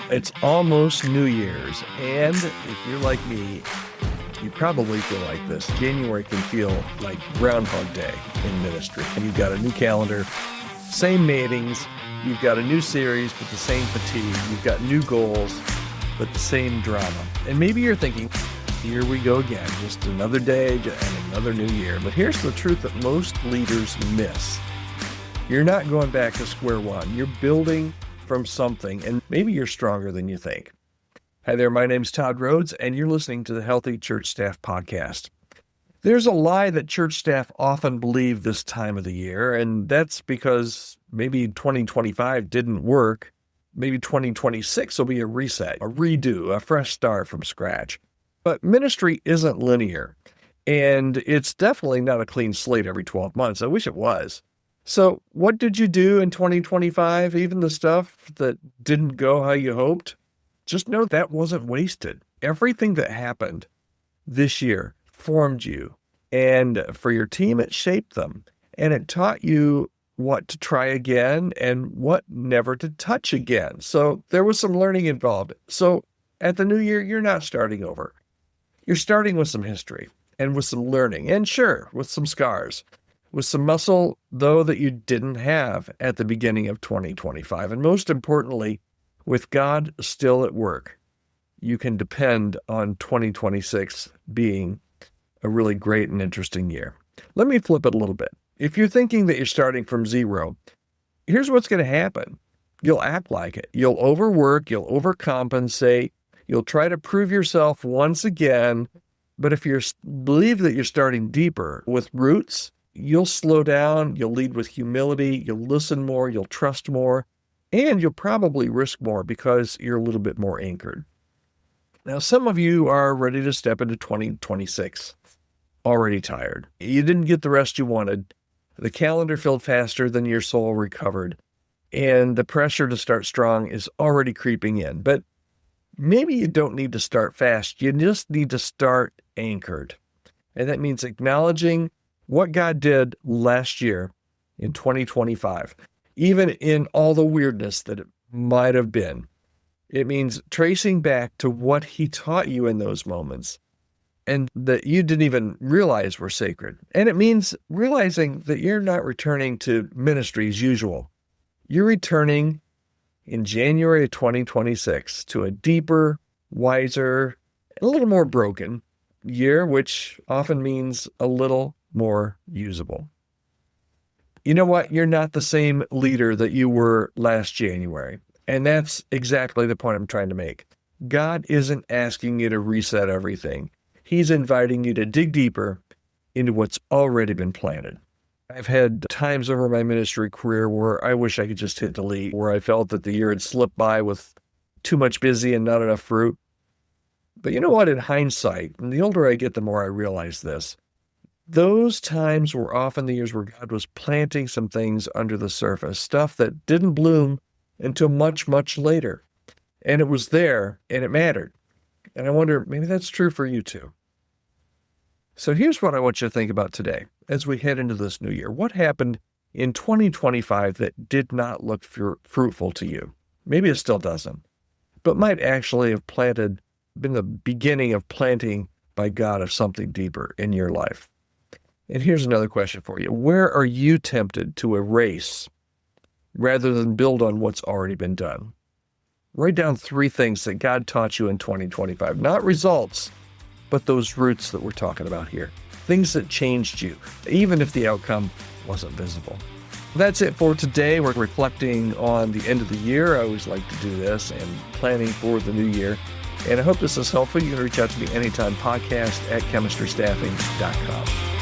It's almost New Year's, and if you're like me, you probably feel like this. January can feel like Groundhog Day in ministry. You've got a new calendar, same meetings, you've got a new series with the same fatigue, you've got new goals, but the same drama. And maybe you're thinking, here we go again, just another day and another new year. But here's the truth that most leaders miss. You're not going back to square one. You're building from something, and maybe you're stronger than you think. Hi there, my name's Todd Rhoades, and you're listening to the Healthy Church Staff Podcast. There's a lie that church staff often believe this time of the year, and that's because maybe 2025 didn't work. Maybe 2026 will be a reset, a redo, a fresh start from scratch. But ministry isn't linear, and it's definitely not a clean slate every 12 months. I wish it was. So what did you do in 2025? Even the stuff that didn't go how you hoped? Just know that wasn't wasted. Everything that happened this year formed you. And for your team, it shaped them. And it taught you what to try again and what never to touch again. So there was some learning involved. So at the new year, you're not starting over. You're starting with some history and with some learning. And sure, with some scars. With some muscle, though, that you didn't have at the beginning of 2025. And most importantly, with God still at work, you can depend on 2026 being a really great and interesting year. Let me flip it a little bit. If you're thinking that you're starting from zero, here's what's going to happen. You'll act like it. You'll overwork, you'll overcompensate, you'll try to prove yourself once again. But if you believe that you're starting deeper with roots, you'll slow down, you'll lead with humility, you'll listen more, you'll trust more, and you'll probably risk more because you're a little bit more anchored. Now, some of you are ready to step into 2026, already tired. You didn't get the rest you wanted. The calendar filled faster than your soul recovered, and the pressure to start strong is already creeping in. But maybe you don't need to start fast. You just need to start anchored. And that means acknowledging what God did last year in 2025, even in all the weirdness that it might have been. It means tracing back to what he taught you in those moments and that you didn't even realize were sacred. And it means realizing that you're not returning to ministry as usual. You're returning in January of 2026 to a deeper, wiser, a little more broken year, which often means a little more usable. You know what? You're not the same leader that you were last January. And that's exactly the point I'm trying to make. God isn't asking you to reset everything. He's inviting you to dig deeper into what's already been planted. I've had times over my ministry career where I wish I could just hit delete, where I felt that the year had slipped by with too much busy and not enough fruit. But you know what? In hindsight, and the older I get, the more I realize this. Those times were often the years where God was planting some things under the surface, stuff that didn't bloom until much, much later. And it was there, and it mattered. And I wonder, maybe that's true for you too. So here's what I want you to think about today as we head into this new year. What happened in 2025 that did not look fruitful to you? Maybe it still doesn't, but might actually have been the beginning of planting by God of something deeper in your life. And here's another question for you. Where are you tempted to erase rather than build on what's already been done? Write down 3 things that God taught you in 2025. Not results, but those roots that we're talking about here. Things that changed you, even if the outcome wasn't visible. That's it for today. We're reflecting on the end of the year. I always like to do this and planning for the new year. And I hope this is helpful. You can reach out to me anytime, podcast@chemistrystaffing.com.